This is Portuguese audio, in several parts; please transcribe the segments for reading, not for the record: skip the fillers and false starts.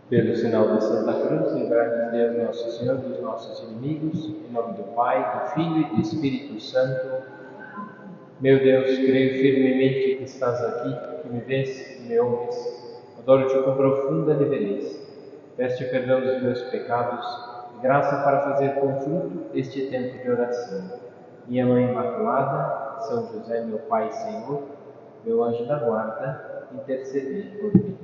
Pelo sinal da Santa Cruz, livrai-nos Deus Nosso Senhor dos nossos inimigos, em nome do Pai, do Filho e do Espírito Santo. Meu Deus, creio firmemente que estás aqui, que me vês e me ouves. Adoro-te com profunda reverência. Peço-te perdão dos meus pecados e graça para fazer com fruto este tempo de oração. Minha Mãe Imaculada, São José, meu Pai e Senhor, meu anjo da guarda, intercedei por mim.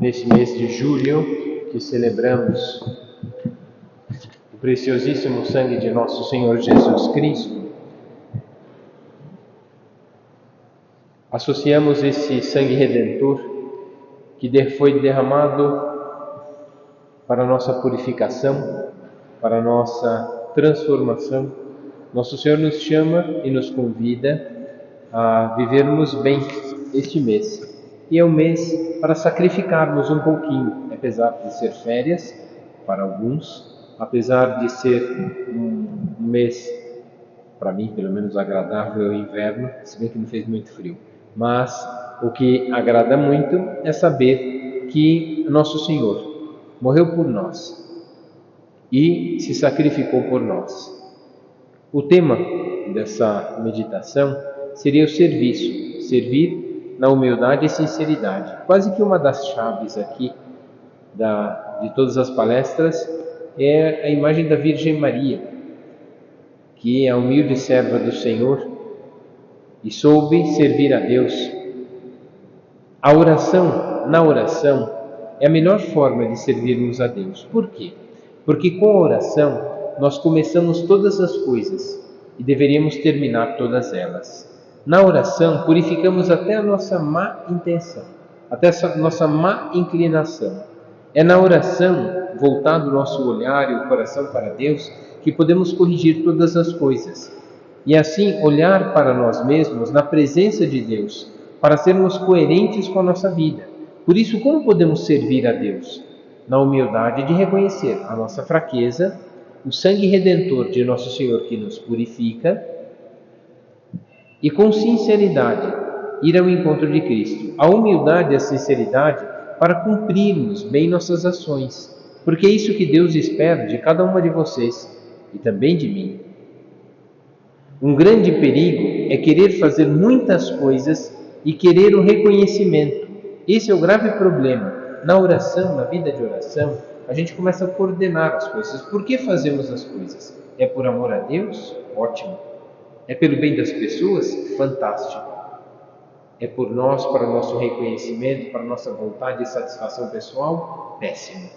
Neste mês de julho, que celebramos o preciosíssimo sangue de nosso Senhor Jesus Cristo, associamos esse sangue redentor que foi derramado para a nossa purificação, para a nossa transformação. Nosso Senhor nos chama e nos convida a vivermos bem este mês. E é um mês para sacrificarmos um pouquinho, apesar de ser férias para alguns, apesar de ser um mês, para mim pelo menos agradável, o inverno, se bem que não fez muito frio. Mas o que agrada muito é saber que nosso Senhor morreu por nós e se sacrificou por nós. O tema dessa meditação seria o serviço, servir na humildade e sinceridade. Quase que uma das chaves aqui de todas as palestras é a imagem da Virgem Maria, que é a humilde serva do Senhor e soube servir a Deus. Na oração, é a melhor forma de servirmos a Deus. Por quê? Porque com a oração nós começamos todas as coisas e deveríamos terminar todas elas. Na oração, purificamos até a nossa má intenção, até a nossa má inclinação. É na oração, voltado o nosso olhar e o coração para Deus, que podemos corrigir todas as coisas. E assim, olhar para nós mesmos na presença de Deus, para sermos coerentes com a nossa vida. Por isso, como podemos servir a Deus? Na humildade de reconhecer a nossa fraqueza, o sangue redentor de Nosso Senhor que nos purifica, e com sinceridade ir ao encontro de Cristo. A humildade e a sinceridade para cumprirmos bem nossas ações, porque é isso que Deus espera de cada uma de vocês e também de mim. Um grande perigo é querer fazer muitas coisas e querer o reconhecimento. Esse é o grave problema. Na oração, na vida de oração, a gente começa a coordenar as coisas. Por que fazemos as coisas? É por amor a Deus? Ótimo. É pelo bem das pessoas? Fantástico. É por nós, para o nosso reconhecimento, para a nossa vontade e satisfação pessoal? Péssimo.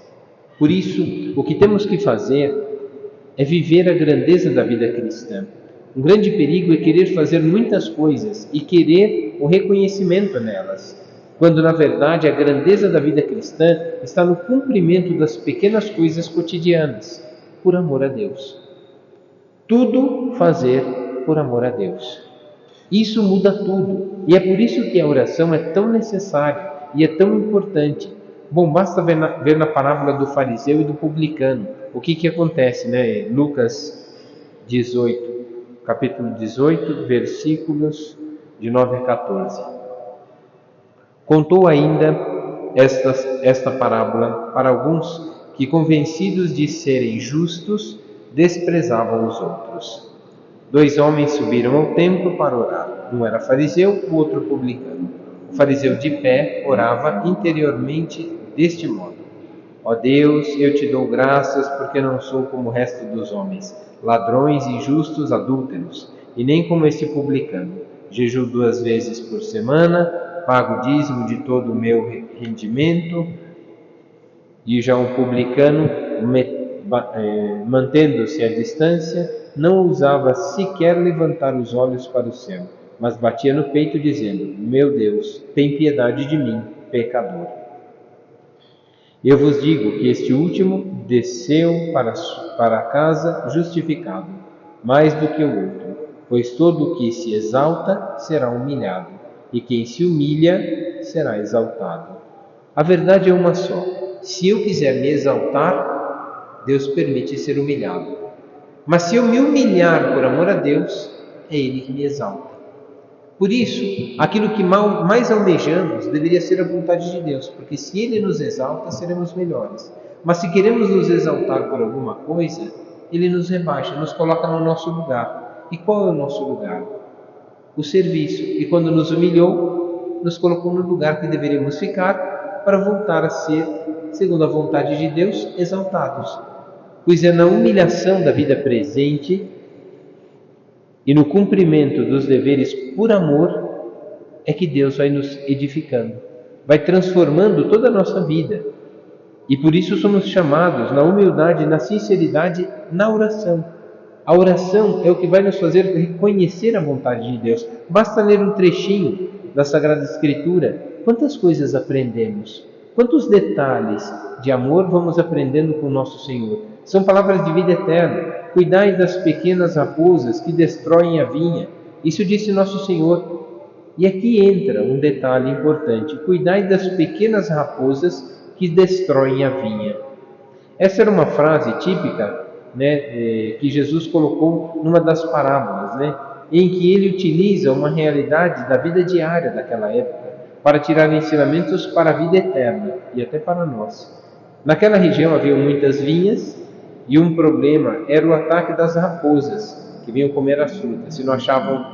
Por isso, o que temos que fazer é viver a grandeza da vida cristã. Um grande perigo é querer fazer muitas coisas e querer o reconhecimento nelas, quando na verdade a grandeza da vida cristã está no cumprimento das pequenas coisas cotidianas, por amor a Deus. Tudo fazer por amor a Deus. Isso muda tudo. E é por isso que a oração é tão necessária e é tão importante. Bom, basta ver na parábola do fariseu e do publicano. O que acontece, né? Lucas 18, capítulo 18, versículos de 9 a 14. Contou ainda esta parábola para alguns que, convencidos de serem justos, desprezavam os outros. 2 homens subiram ao templo para orar. Um era fariseu, o outro publicano. O fariseu de pé orava interiormente deste modo: Ó Deus, eu te dou graças porque não sou como o resto dos homens, ladrões, injustos, adúlteros, e nem como este publicano. Jejuo 2 vezes por semana, pago o dízimo de todo o meu rendimento. E já um publicano, mantendo-se à distância, não ousava sequer levantar os olhos para o céu, mas batia no peito dizendo: Meu Deus, tem piedade de mim, pecador. Eu vos digo que este último desceu para casa justificado, mais do que o outro, pois todo o que se exalta será humilhado, e quem se humilha será exaltado. A verdade é uma só: se eu quiser me exaltar, Deus permite ser humilhado. Mas se eu me humilhar por amor a Deus, é Ele que me exalta. Por isso, aquilo que mais almejamos deveria ser a vontade de Deus, porque se Ele nos exalta, seremos melhores. Mas se queremos nos exaltar por alguma coisa, Ele nos rebaixa, nos coloca no nosso lugar. E qual é o nosso lugar? O serviço. E quando nos humilhou, nos colocou no lugar que deveríamos ficar para voltar a ser, segundo a vontade de Deus, exaltados. Pois é na humilhação da vida presente e no cumprimento dos deveres por amor é que Deus vai nos edificando, vai transformando toda a nossa vida. E por isso somos chamados na humildade, na sinceridade, na oração. A oração é o que vai nos fazer reconhecer a vontade de Deus. Basta ler um trechinho da Sagrada Escritura. Quantas coisas aprendemos? Quantos detalhes de amor vamos aprendendo com o nosso Senhor? São palavras de vida eterna. Cuidai das pequenas raposas que destroem a vinha. Isso disse nosso Senhor. E aqui entra um detalhe importante. Cuidai das pequenas raposas que destroem a vinha. Essa era uma frase típica, que Jesus colocou numa das parábolas, em que ele utiliza uma realidade da vida diária daquela época para tirar ensinamentos para a vida eterna e até para nós. Naquela região havia muitas vinhas e um problema era o ataque das raposas que vinham comer as frutas. Se não achavam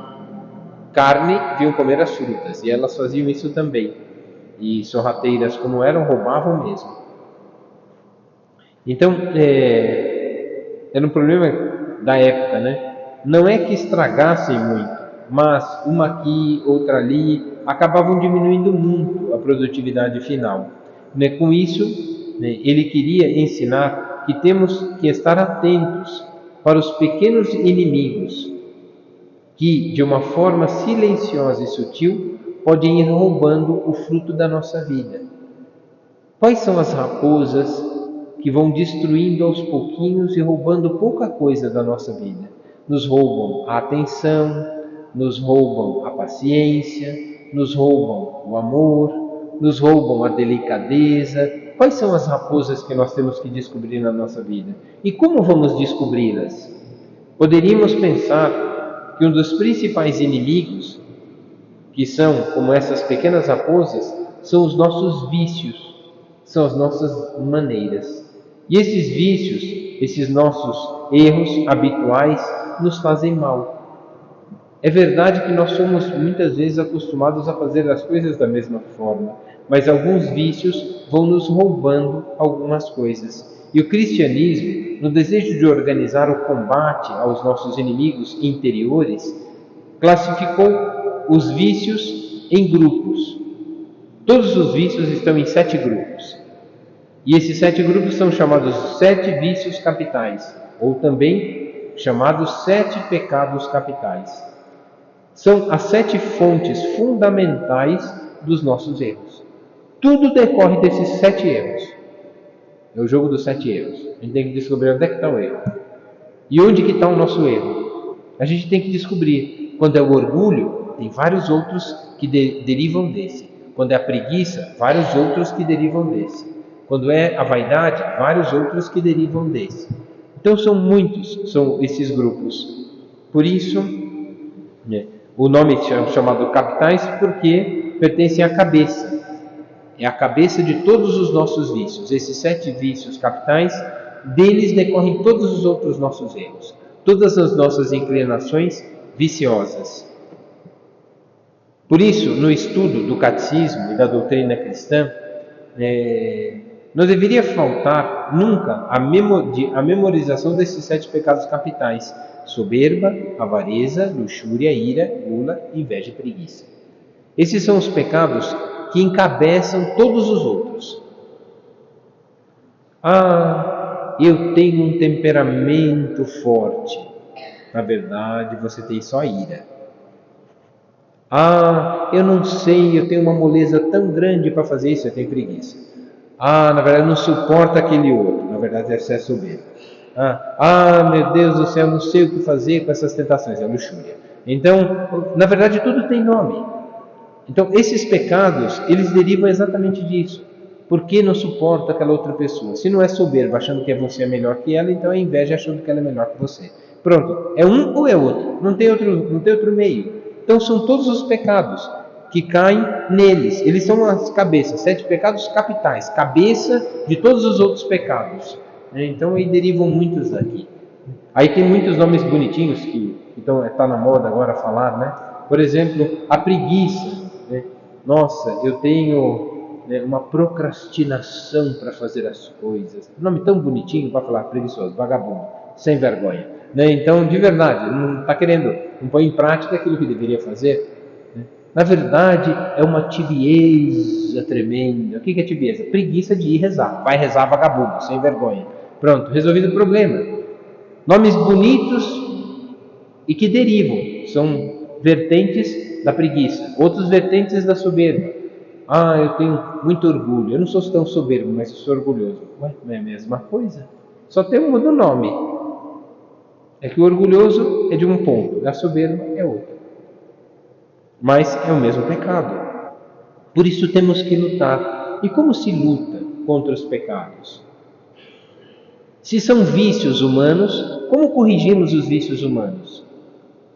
carne, vinham comer as frutas, e elas faziam isso também. E sorrateiras como eram, roubavam mesmo. Então, era um problema da época, Não é que estragassem muito, mas uma aqui, outra ali, acabavam diminuindo muito a produtividade final. Com isso, ele queria ensinar que temos que estar atentos para os pequenos inimigos que, de uma forma silenciosa e sutil, podem ir roubando o fruto da nossa vida. Quais são as raposas que vão destruindo aos pouquinhos e roubando pouca coisa da nossa vida? Nos roubam a atenção, nos roubam a paciência, nos roubam o amor, nos roubam a delicadeza. Quais são as raposas que nós temos que descobrir na nossa vida? E como vamos descobri-las? Poderíamos pensar que um dos principais inimigos, que são como essas pequenas raposas, são os nossos vícios, são as nossas maneiras. E esses vícios, esses nossos erros habituais, nos fazem mal. É verdade que nós somos muitas vezes acostumados a fazer as coisas da mesma forma, mas alguns vícios vão nos roubando algumas coisas. E o cristianismo, no desejo de organizar o combate aos nossos inimigos interiores, classificou os vícios em grupos. Todos os vícios estão em 7 grupos. E esses 7 grupos são chamados 7 vícios capitais, ou também chamados 7 pecados capitais. São as 7 fontes fundamentais dos nossos erros. Tudo decorre desses 7 erros. É o jogo dos 7 erros. A gente tem que descobrir onde é que está o erro. E onde que está o nosso erro? A gente tem que descobrir. Quando é o orgulho, tem vários outros que derivam desse. Quando é a preguiça, vários outros que derivam desse. Quando é a vaidade, vários outros que derivam desse. Então são muitos, são esses grupos. Por isso, o nome é chamado capitais porque pertencem à cabeça. É a cabeça de todos os nossos vícios. Esses 7 vícios capitais, deles decorrem todos os outros nossos erros. Todas as nossas inclinações viciosas. Por isso, no estudo do catecismo e da doutrina cristã, não deveria faltar nunca a memorização desses 7 pecados capitais: soberba, avareza, luxúria, ira, gula, inveja e preguiça. Esses são os pecados que encabeçam todos os outros. Eu tenho um temperamento forte. Na verdade, você tem só ira. Eu não sei, eu tenho uma moleza tão grande para fazer isso, você tem preguiça. Na verdade, não suporta aquele outro. Na verdade, você é soberbo. Meu Deus do céu, não sei o que fazer com essas tentações, é luxúria. Então, na verdade, tudo tem nome. Então, esses pecados, eles derivam exatamente disso. Por que não suporta aquela outra pessoa? Se não é soberba, achando que você é melhor que ela, então é inveja achando que ela é melhor que você. Pronto, é um ou é outro, não tem outro meio. Então são todos os pecados que caem neles. Eles são as cabeças, 7 pecados capitais, cabeça de todos os outros pecados. Então aí derivam muitos daqui. Aí tem muitos nomes bonitinhos que está na moda agora falar, né? Por exemplo, a preguiça. Né? Nossa, eu tenho uma procrastinação para fazer as coisas. Nome tão bonitinho para falar preguiçoso, vagabundo, sem vergonha. Né? Então, de verdade, não está querendo, não põe em prática aquilo que deveria fazer. Né? Na verdade, é uma tibieza tremenda. O que é tibieza? Preguiça de ir rezar. Vai rezar, vagabundo, sem vergonha. Pronto, resolvido o problema. Nomes bonitos e que derivam, são vertentes da preguiça, outros vertentes da soberba. Ah, eu tenho muito orgulho, eu não sou tão soberbo, mas eu sou orgulhoso. Ué, não é a mesma coisa? Só tem um muda o nome. É que o orgulhoso é de um ponto, a soberba é outro. Mas é o mesmo pecado. Por isso temos que lutar. E como se luta contra os pecados? Se são vícios humanos, como corrigimos os vícios humanos?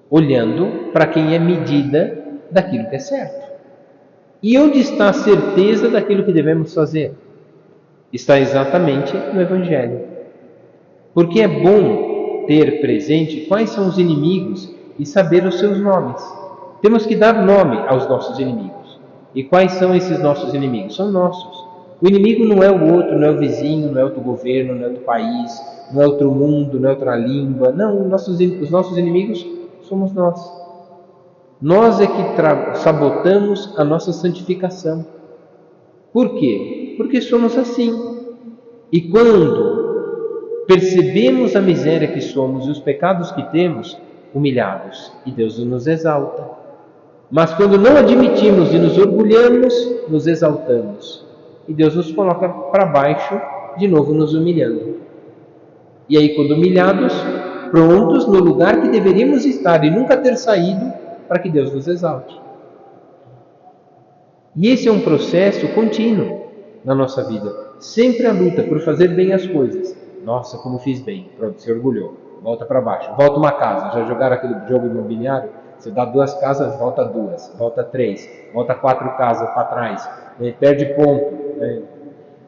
Olhando para quem é medida daquilo que é certo. E onde está a certeza daquilo que devemos fazer? Está exatamente no Evangelho. Porque é bom ter presente quais são os inimigos e saber os seus nomes. Temos que dar nome aos nossos inimigos. E quais são esses nossos inimigos? São nossos. O inimigo não é o outro, não é o vizinho, não é outro governo, não é outro país, não é outro mundo, não é outra língua. Não, os nossos inimigos somos nós. Nós é que sabotamos a nossa santificação. Por quê? Porque somos assim. E quando percebemos a miséria que somos e os pecados que temos, humilhados, e Deus nos exalta. Mas quando não admitimos e nos orgulhamos, nos exaltamos. E Deus nos coloca para baixo, de novo nos humilhando. E aí, quando humilhados, prontos no lugar que deveríamos estar e nunca ter saído, para que Deus nos exalte. E esse é um processo contínuo na nossa vida. Sempre a luta por fazer bem as coisas. Nossa, como fiz bem. Pronto, se orgulhou. Volta para baixo. Volta uma casa. Já jogaram aquele jogo imobiliário? Você dá 2 casas, volta 2. Volta 3. Volta 4 casas para trás. Perde ponto.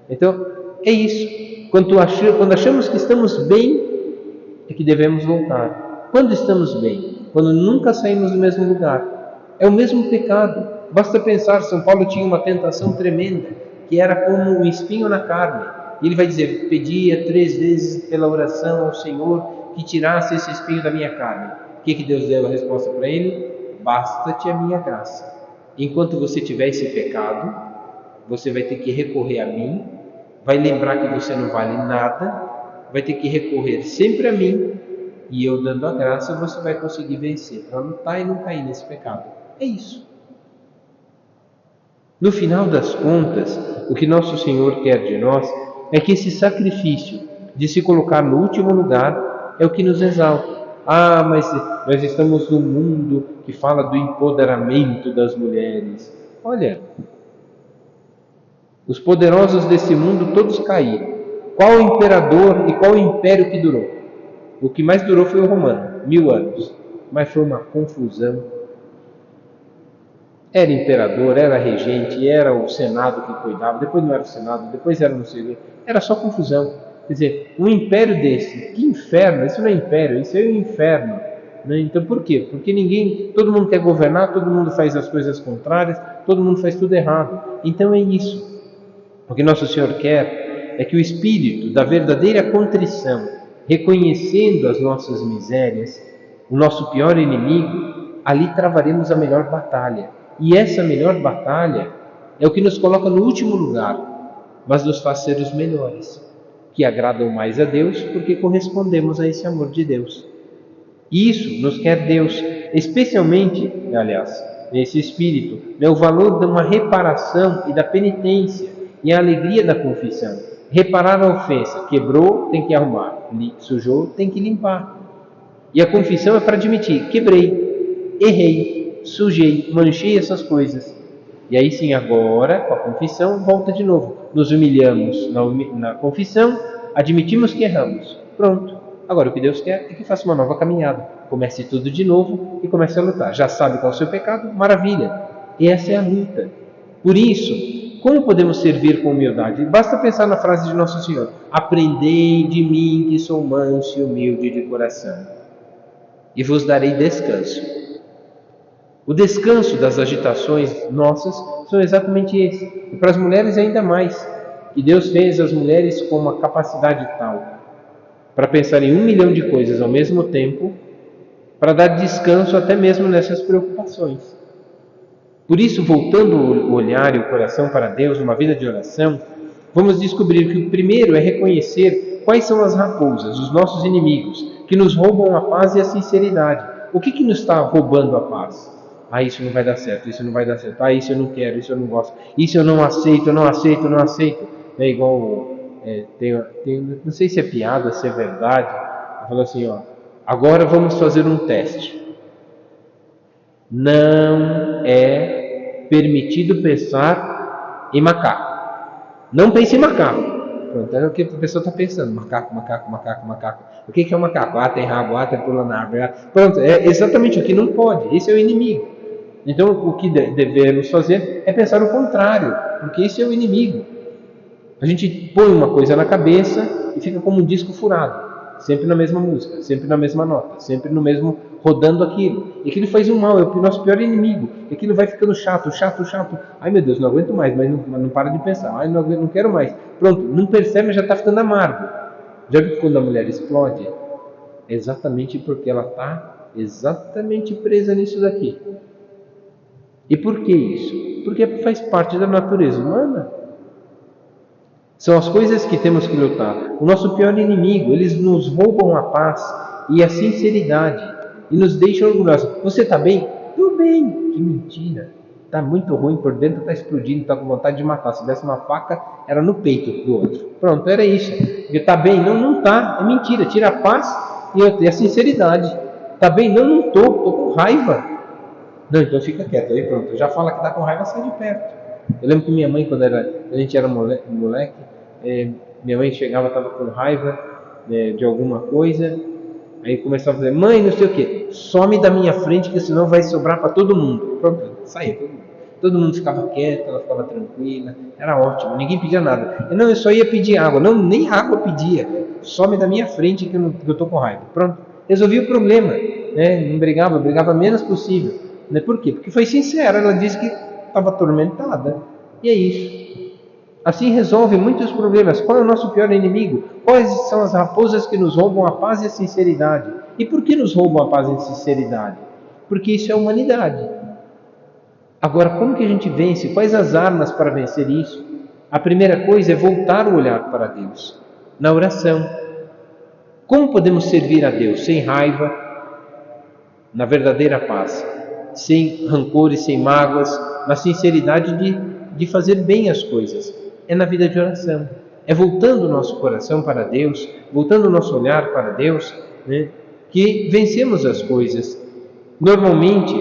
Então, é isso. Quando achamos que estamos bem, é que devemos voltar. Quando estamos bem? Quando nunca saímos do mesmo lugar. É o mesmo pecado. Basta pensar, São Paulo tinha uma tentação tremenda, que era como um espinho na carne. E ele vai dizer, pedia 3 vezes pela oração ao Senhor que tirasse esse espinho da minha carne. O que Deus deu a resposta para ele? Basta-te a minha graça. Enquanto você tiver esse pecado, você vai ter que recorrer a mim, vai lembrar que você não vale nada, vai ter que recorrer sempre a mim, e eu dando a graça você vai conseguir vencer, para lutar e não cair nesse pecado. É isso. No final das contas, o que nosso Senhor quer de nós é que esse sacrifício de se colocar no último lugar é o que nos exalta. Ah, mas nós estamos num mundo que fala do empoderamento das mulheres. Olha, os poderosos desse mundo todos caíram. Qual o imperador e qual o império que durou? O que mais durou foi o romano, 1000 anos. Mas foi uma confusão. Era imperador, era regente, era o senado que cuidava, depois não era o senado, depois era não sei o quê. Era só confusão. Quer dizer, um império desse, que inferno, isso não é império, isso é um inferno. Né? Então por quê? Porque todo mundo quer governar, todo mundo faz as coisas contrárias, todo mundo faz tudo errado. Então é isso. O que nosso Senhor quer é que o espírito da verdadeira contrição, reconhecendo as nossas misérias, o nosso pior inimigo, ali travaremos a melhor batalha. E essa melhor batalha é o que nos coloca no último lugar, mas nos faz ser os melhores, que agradam mais a Deus porque correspondemos a esse amor de Deus. E isso nos quer Deus, especialmente, aliás, nesse espírito, o valor de uma reparação e da penitência e a alegria da confissão. Reparar a ofensa, quebrou, tem que arrumar, sujou, tem que limpar. E a confissão é para admitir, quebrei, errei, sujei, manchei essas coisas. E aí sim, agora, com a confissão, volta de novo. Nos humilhamos na confissão, admitimos que erramos. Pronto. Agora o que Deus quer é que faça uma nova caminhada. Comece tudo de novo e comece a lutar. Já sabe qual é o seu pecado? Maravilha. E essa é a luta. Por isso, como podemos servir com humildade? Basta pensar na frase de Nosso Senhor: aprendei de mim que sou manso e humilde de coração, e vos darei descanso. O descanso das agitações nossas são exatamente esse. E para as mulheres ainda mais, que Deus fez as mulheres com uma capacidade tal para pensar em 1 milhão de coisas ao mesmo tempo, para dar descanso até mesmo nessas preocupações. Por isso, voltando o olhar e o coração para Deus numa vida de oração, vamos descobrir que o primeiro é reconhecer quais são as raposas, os nossos inimigos, que nos roubam a paz e a sinceridade. O que nos está roubando a paz? Ah, isso não vai dar certo, isso não vai dar certo. Ah, isso eu não quero, isso eu não gosto. Isso eu não aceito, eu não aceito, eu não aceito. É igual, não sei se é piada, se é verdade. Falou assim, ó, agora vamos fazer um teste. Não é permitido pensar em macaco. Não pense em macaco. Pronto, é o que a pessoa está pensando. Macaco, macaco, macaco, macaco. O que é um macaco? Ah, tem rabo, ah, tem pula na árvore. Pronto, é exatamente o que não pode. Esse é o inimigo. Então, o que devemos fazer é pensar o contrário, porque esse é o inimigo. A gente põe uma coisa na cabeça e fica como um disco furado. Sempre na mesma música, sempre na mesma nota, sempre no mesmo, rodando aquilo. E aquilo faz um mal, é o nosso pior inimigo. E aquilo vai ficando chato, chato, chato. Ai meu Deus, não aguento mais, mas não para de pensar. Ai, não quero mais. Pronto, não percebe, já está ficando amargo. Já viu que quando a mulher explode? É exatamente porque ela está exatamente presa nisso daqui. E por que isso? Porque faz parte da natureza humana. São as coisas que temos que lutar. O nosso pior inimigo, eles nos roubam a paz e a sinceridade e nos deixam orgulhosos. Você está bem? Estou bem. Que mentira. Está muito ruim por dentro, está explodindo, está com vontade de matar. Se desse uma faca, era no peito do outro. Pronto, era isso. Está bem? Não, não está. É mentira. Tira a paz e a sinceridade. Está bem? Não, não estou. Estou com raiva. Não, então fica quieto. Aí pronto. Já fala que está com raiva, sai de perto. Eu lembro que minha mãe, quando a gente era moleque, minha mãe chegava, estava com raiva de alguma coisa, aí começava a dizer: mãe, não sei o que, some da minha frente que senão vai sobrar para todo mundo. Pronto, saía todo mundo. Todo mundo ficava quieto, ela ficava tranquila, era ótimo, ninguém pedia nada. Eu só ia pedir água, não, nem água pedia, some da minha frente que eu estou com raiva. Pronto, resolvi o problema, não brigava menos possível. Por quê? Porque foi sincera, ela disse que estava atormentada, e é isso. Assim resolve muitos problemas. Qual é o nosso pior inimigo? Quais são as raposas que nos roubam a paz e a sinceridade? E por que nos roubam a paz e a sinceridade? Porque isso é humanidade. Agora, como que a gente vence? Quais as armas para vencer isso? A primeira coisa é voltar o olhar para Deus, na oração. Como podemos servir a Deus? Sem raiva, na verdadeira paz, sem rancores, sem mágoas, na sinceridade de fazer bem as coisas. É na vida de oração. É voltando o nosso coração para Deus, voltando o nosso olhar para Deus, que vencemos as coisas. Normalmente,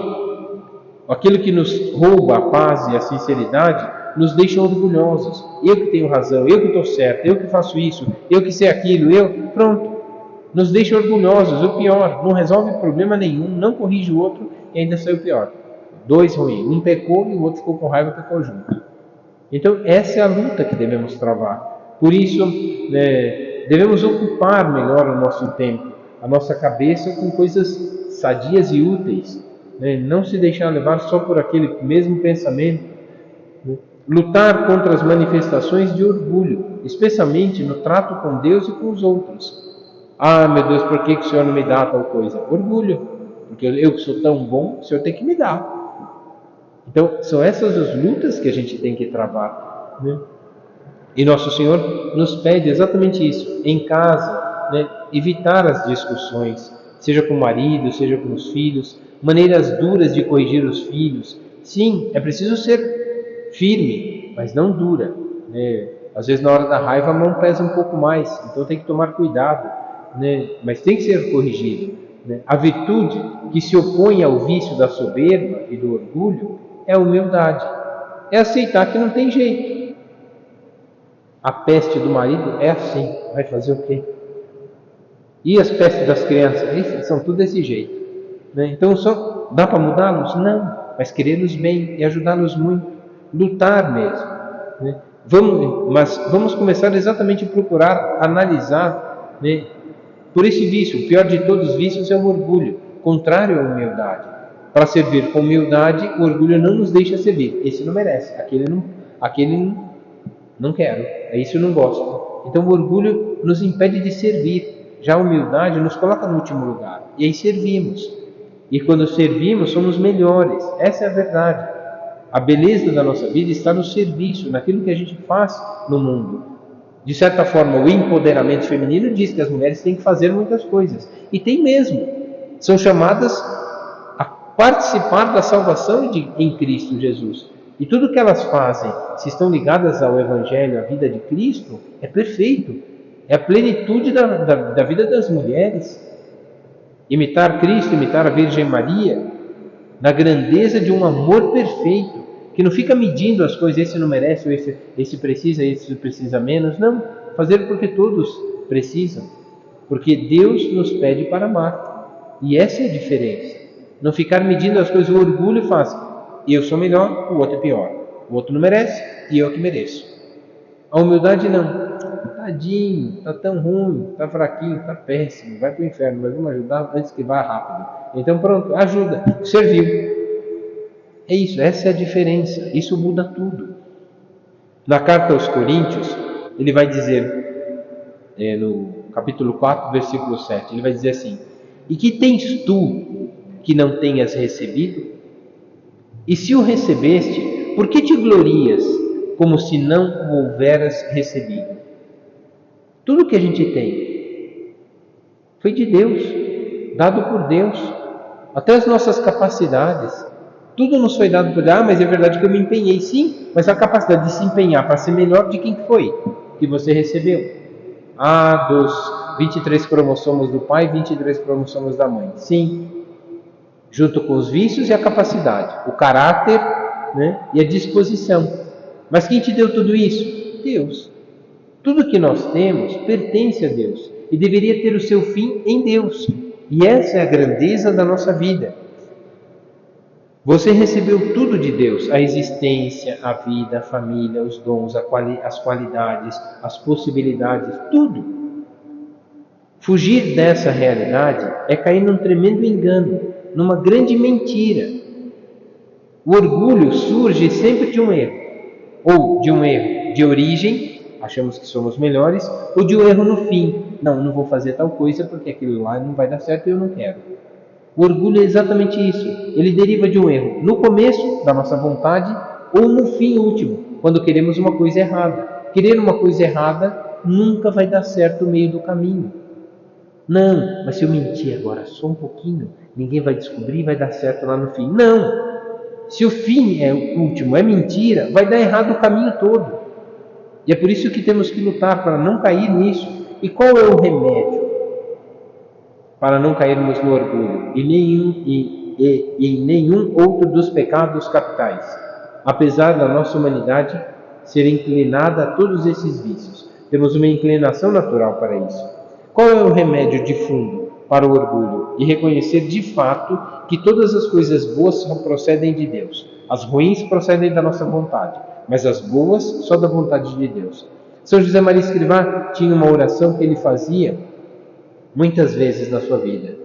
aquilo que nos rouba a paz e a sinceridade nos deixa orgulhosos. Eu que tenho razão, eu que estou certo, eu que faço isso, eu que sei aquilo, pronto. Nos deixa orgulhosos. O pior, não resolve problema nenhum, não corrige o outro e ainda sai o pior. Dois ruins, um pecou e o outro ficou com raiva e pecou junto. Então essa é a luta que devemos travar. Por isso devemos ocupar melhor o nosso tempo, a nossa cabeça com coisas sadias e úteis, não se deixar levar só por aquele mesmo pensamento, lutar contra as manifestações de orgulho, especialmente no trato com Deus e com os outros. Ah, meu Deus, por que o Senhor não me dá tal coisa? Orgulho, porque eu que sou tão bom, o Senhor tem que me dar. Então, são essas as lutas que a gente tem que travar. E Nosso Senhor nos pede exatamente isso, em casa, evitar as discussões, seja com o marido, seja com os filhos, maneiras duras de corrigir os filhos. Sim, é preciso ser firme, mas não dura. Às vezes, na hora da raiva, a mão pesa um pouco mais, então tem que tomar cuidado, mas tem que ser corrigido. A virtude que se opõe ao vício da soberba e do orgulho é a humildade. é aceitar que não tem jeito. A peste do marido é assim, vai fazer o quê? E as pestes das crianças? São tudo desse jeito. Né? Então, só dá para mudá-los? Não, mas querê-los bem e ajudá-los muito, lutar mesmo. Né? Mas vamos começar exatamente a procurar analisar, né, por esse vício. O pior de todos os vícios é o orgulho, contrário à humildade. Para servir com humildade, o orgulho não nos deixa servir. Esse não merece, aquele não quero, isso eu não gosto. Então o orgulho nos impede de servir. Já a humildade nos coloca no último lugar. E aí servimos. E quando servimos, somos melhores. Essa é a verdade. A beleza da nossa vida está no serviço, naquilo que a gente faz no mundo. De certa forma, o empoderamento feminino diz que as mulheres têm que fazer muitas coisas. E tem mesmo. São chamadas a participar da salvação em Cristo Jesus. E tudo que elas fazem, se estão ligadas ao Evangelho, à vida de Cristo, é perfeito. É a plenitude da vida das mulheres. Imitar Cristo, imitar a Virgem Maria, na grandeza de um amor perfeito, que não fica medindo as coisas, esse não merece, ou esse precisa menos. Não, fazer porque todos precisam. Porque Deus nos pede para amar. E essa é a diferença. Não ficar medindo as coisas, o orgulho faz. Eu sou melhor, o outro é pior. O outro não merece e eu que mereço. A humildade não. Tadinho, está tão ruim, está fraquinho, está péssimo, vai para o inferno, mas vamos ajudar antes que vá rápido. Então pronto, ajuda, serviu. É isso, essa é a diferença, isso muda tudo. Na carta aos Coríntios, ele vai dizer, no capítulo 4, versículo 7, ele vai dizer assim: e que tens tu que não tenhas recebido? E se o recebeste, por que te glorias como se não o houveras recebido? Tudo que a gente tem foi de Deus, dado por Deus, até as nossas capacidades, tudo nos foi dado por Deus. Mas é verdade que eu me empenhei, sim, mas a capacidade de se empenhar para ser melhor, de quem foi que você recebeu? Dos 23 cromossomos do pai, 23 cromossomos da mãe, sim, junto com os vícios e a capacidade, o caráter, né, e a disposição. Mas quem te deu tudo isso? Deus. Tudo que nós temos pertence a Deus e deveria ter o seu fim em Deus. E essa é a grandeza da nossa vida. Você recebeu tudo de Deus: a existência, a vida, a família, os dons, as qualidades, as possibilidades, tudo. Fugir dessa realidade é cair num tremendo engano, numa grande mentira. O orgulho surge sempre de um erro, ou de um erro de origem, achamos que somos melhores, ou de um erro no fim. Não vou fazer tal coisa porque aquilo lá não vai dar certo e eu não quero. O orgulho é exatamente isso. Ele deriva de um erro no começo da nossa vontade ou no fim último, quando queremos uma coisa errada. Querer uma coisa errada nunca vai dar certo no meio do caminho. Não, mas se eu mentir agora só um pouquinho, ninguém vai descobrir e vai dar certo lá no fim. Não! Se o fim é o último, é mentira, vai dar errado o caminho todo. E é por isso que temos que lutar para não cair nisso. E qual é o remédio para não cairmos no orgulho e em nenhum outro dos pecados capitais, apesar da nossa humanidade ser inclinada a todos esses vícios? Temos uma inclinação natural para isso. Qual é o remédio de fundo para o orgulho? E reconhecer de fato que todas as coisas boas só procedem de Deus. As ruins procedem da nossa vontade, mas as boas só da vontade de Deus. São José Maria Escrivá tinha uma oração que ele fazia muitas vezes na sua vida,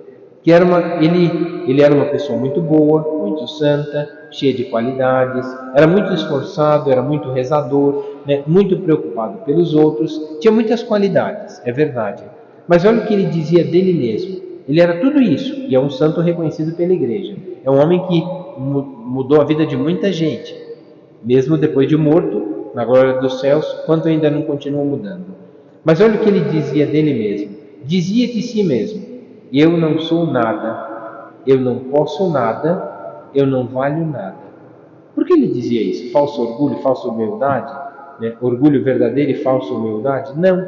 que ele era uma pessoa muito boa, muito santa, cheia de qualidades, era muito esforçado, era muito rezador, né, muito preocupado pelos outros, tinha muitas qualidades, é verdade. Mas olha o que ele dizia dele mesmo. Ele era tudo isso, e é um santo reconhecido pela igreja. É um homem que mudou a vida de muita gente, mesmo depois de morto, na glória dos céus, quanto ainda não continua mudando. Mas olha o que ele dizia dele mesmo. Dizia de si mesmo: eu não sou nada, eu não posso nada, eu não valho nada. Por que ele dizia isso? Falso orgulho, falsa humildade? Né? Orgulho verdadeiro e falsa humildade? Não.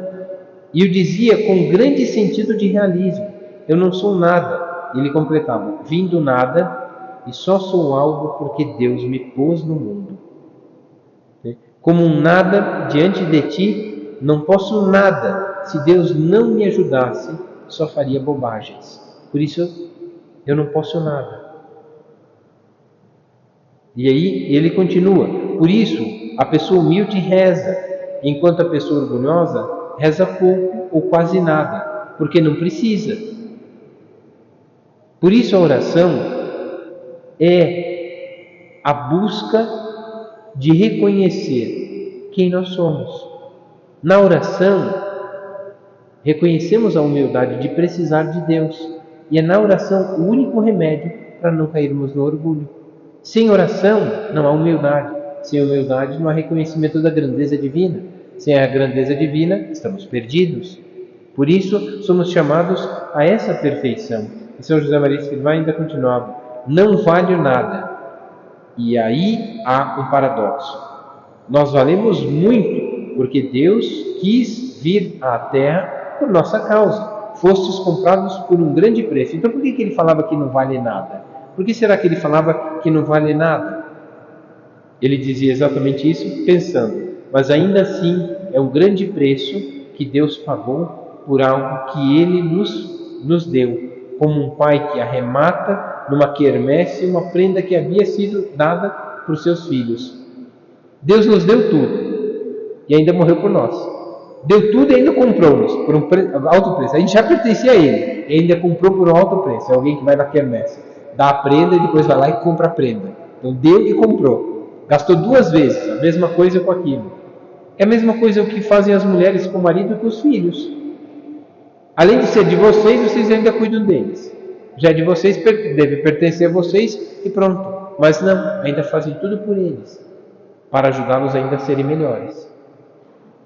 E o dizia com grande sentido de realismo: eu não sou nada. E ele completava: vim do nada e só sou algo porque Deus me pôs no mundo. Como um nada diante de ti, não posso nada. Se Deus não me ajudasse, só faria bobagens. Por isso, eu não posso nada. E aí ele continua. Por isso, a pessoa humilde reza, enquanto a pessoa orgulhosa reza pouco ou quase nada, porque não precisa. Por isso a oração é a busca de reconhecer quem nós somos. Na oração, reconhecemos a humildade de precisar de Deus. E é na oração o único remédio para não cairmos no orgulho. Sem oração não há humildade. Sem humildade não há reconhecimento da grandeza divina. Sem a grandeza divina, estamos perdidos. Por isso, somos chamados a essa perfeição. E São José Maria Escrivá ainda continuava: não valho nada. E aí há um paradoxo. Nós valemos muito, porque Deus quis vir à Terra por nossa causa. Fostes comprados por um grande preço. Então por que ele falava que não vale nada? Por que será que ele falava que não vale nada? Ele dizia exatamente isso pensando, mas ainda assim é um grande preço que Deus pagou por algo que Ele nos deu, como um pai que arremata numa quermesse uma prenda que havia sido dada para os seus filhos. Deus nos deu tudo e ainda morreu por nós. Deu tudo e ainda comprou-nos por um alto preço. A gente já pertencia a Ele e ainda comprou por um alto preço. É alguém que vai na quermesse, dá a prenda e depois vai lá e compra a prenda. Então deu e comprou. Gastou duas vezes a mesma coisa com aquilo. É a mesma coisa o que fazem as mulheres com o marido e com os filhos. Além de ser de vocês, vocês ainda cuidam deles. Já é de vocês, deve pertencer a vocês e pronto. Mas não, ainda fazem tudo por eles, para ajudá-los ainda a serem melhores.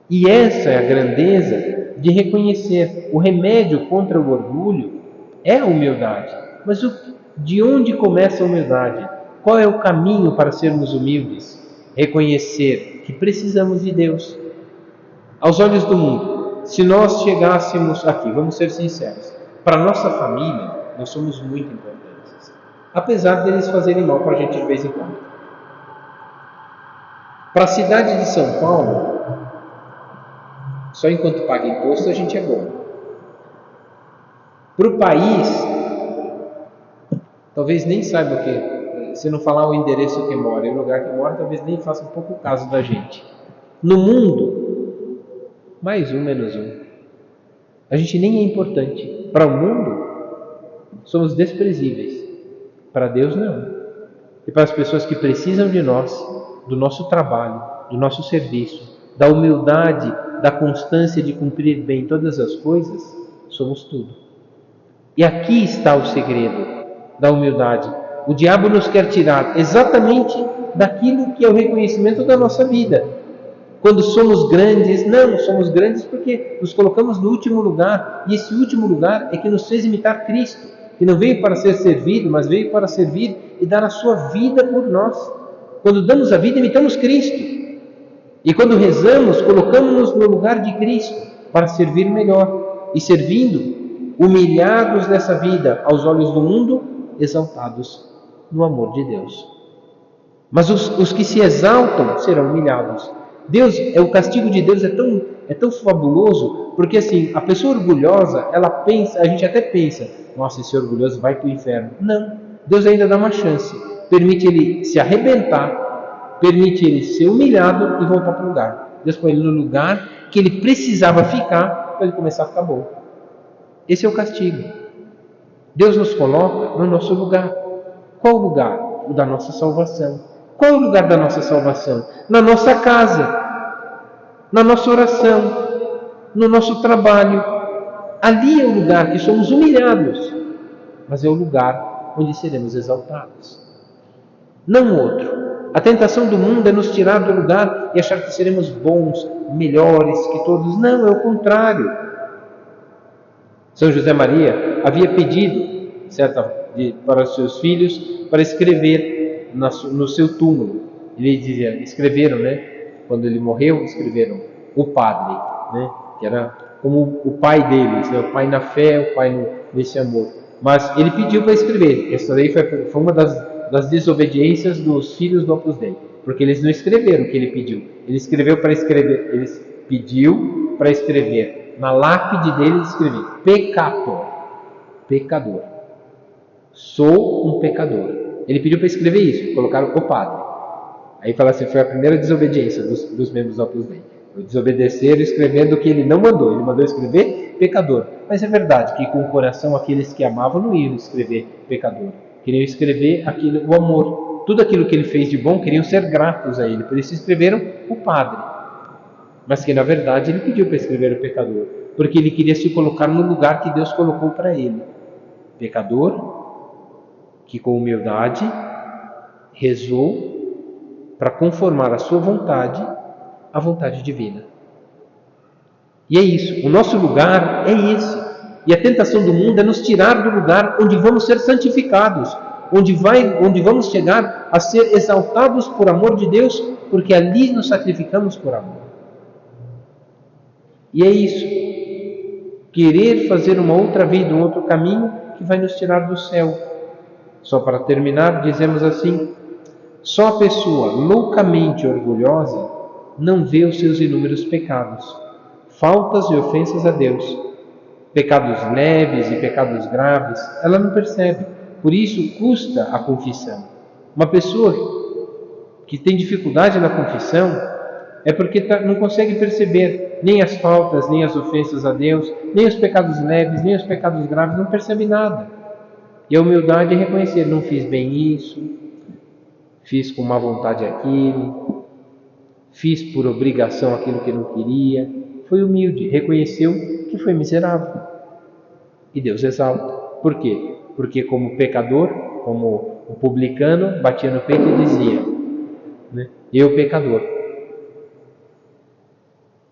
E essa é a grandeza de reconhecer. O remédio contra o orgulho é a humildade. Mas de onde começa a humildade? Qual é o caminho para sermos humildes? Reconhecer que precisamos de Deus. Aos olhos do mundo, se nós chegássemos aqui, vamos ser sinceros, para a nossa família, nós somos muito importantes. Apesar deles fazerem mal para a gente de vez em quando. Para a cidade de São Paulo, só enquanto paga imposto a gente é bom. Para o país, talvez nem saiba o que, se não falar o endereço que mora e o lugar que mora, talvez nem faça um pouco caso da gente. No mundo, mais um menos um. A gente nem é importante. Para o mundo, somos desprezíveis. Para Deus, não. E para as pessoas que precisam de nós, do nosso trabalho, do nosso serviço, da humildade, da constância de cumprir bem todas as coisas, somos tudo. E aqui está o segredo da humildade. O diabo nos quer tirar exatamente daquilo que é o reconhecimento da nossa vida. Quando somos grandes, não, somos grandes porque nos colocamos no último lugar. E esse último lugar é que nos fez imitar Cristo, que não veio para ser servido, mas veio para servir e dar a sua vida por nós. Quando damos a vida, imitamos Cristo. E quando rezamos, colocamos-nos no lugar de Cristo para servir melhor. E servindo, humilhados nessa vida aos olhos do mundo, exaltados no amor de Deus. Mas os que se exaltam serão humilhados. Deus, o castigo de Deus é tão fabuloso, porque assim, a pessoa orgulhosa, ela pensa, a gente até pensa, nossa, esse orgulhoso vai para o inferno. Não, Deus ainda dá uma chance, permite ele se arrebentar, permite ele ser humilhado e voltar para o lugar. Deus põe ele no lugar que ele precisava ficar para ele começar a ficar bom. Esse é o castigo. Deus nos coloca no nosso lugar. Qual o lugar? O da nossa salvação. Qual é o lugar da nossa salvação? Na nossa casa, na nossa oração, no nosso trabalho. Ali é o lugar que somos humilhados, mas é o lugar onde seremos exaltados. Não outro. A tentação do mundo é nos tirar do lugar e achar que seremos bons, melhores que todos. Não, é o contrário. São José Maria havia pedido para os seus filhos para escrever no seu túmulo. Ele dizia, escreveram, quando ele morreu, escreveram o padre, que era como o pai deles, o pai na fé, o pai nesse amor. Mas ele pediu para escrever. Essa daí foi uma das desobediências dos filhos do Opus Dei. porque eles não escreveram o que ele pediu. Ele pediu para escrever. Na lápide dele ele escreveu peccator, pecador. Sou um pecador. Ele pediu para escrever isso, colocaram o padre. Aí fala assim, foi a primeira desobediência dos membros do Opus Dei. Desobedeceram escrevendo o que ele não mandou. Ele mandou escrever pecador. Mas é verdade que com o coração aqueles que amavam não iam escrever pecador. Queriam escrever o amor. Tudo aquilo que ele fez de bom queriam ser gratos a ele. Por isso escreveram o padre. Mas que na verdade ele pediu para escrever o pecador. Porque ele queria se colocar no lugar que Deus colocou para ele. Pecador que com humildade rezou para conformar a sua vontade à vontade divina. E é isso, o nosso lugar é esse. E a tentação do mundo é nos tirar do lugar onde vamos ser santificados, onde vamos chegar a ser exaltados por amor de Deus, porque ali nos sacrificamos por amor. E é isso, querer fazer uma outra vida, um outro caminho, que vai nos tirar do céu. Só para terminar, dizemos assim: só a pessoa loucamente orgulhosa não vê os seus inúmeros pecados, faltas e ofensas a Deus. Pecados leves e pecados graves, ela não percebe. Por isso custa a confissão. Uma pessoa que tem dificuldade na confissão é porque não consegue perceber nem as faltas, nem as ofensas a Deus, nem os pecados leves, nem os pecados graves, não percebe nada. E a humildade é reconhecer, não fiz bem isso, fiz com má vontade aquilo, fiz por obrigação aquilo que não queria. Foi humilde, reconheceu que foi miserável. E Deus exalta. Por quê? Porque como pecador, como o publicano, batia no peito e dizia, né? Eu pecador.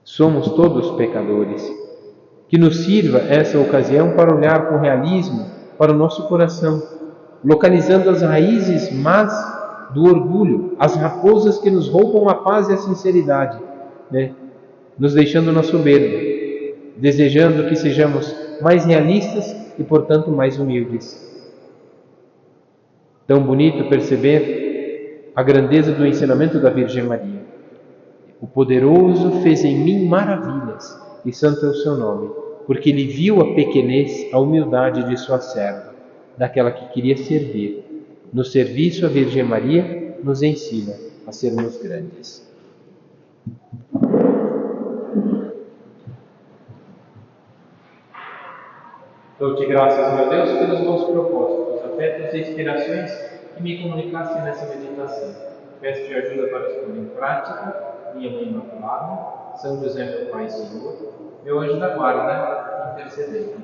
Somos todos pecadores. Que nos sirva essa ocasião para olhar com realismo para o nosso coração, localizando as raízes más do orgulho, as raposas que nos roubam a paz e a sinceridade, né? Nos deixando na soberba, desejando que sejamos mais realistas e, portanto, mais humildes. Tão bonito perceber a grandeza do ensinamento da Virgem Maria. O poderoso fez em mim maravilhas, e santo é o seu nome, porque ele viu a pequenez, a humildade de sua serva, daquela que queria servir. No serviço, a Virgem Maria nos ensina a sermos grandes. Dou-te graças, meu Deus, pelos bons propósitos, afetos e inspirações que me comunicaste nessa meditação. Peço-te ajuda para expor em prática, minha Mãe Imaculada, São José, meu Pai e Senhor, meu anjo da guarda, intercedei.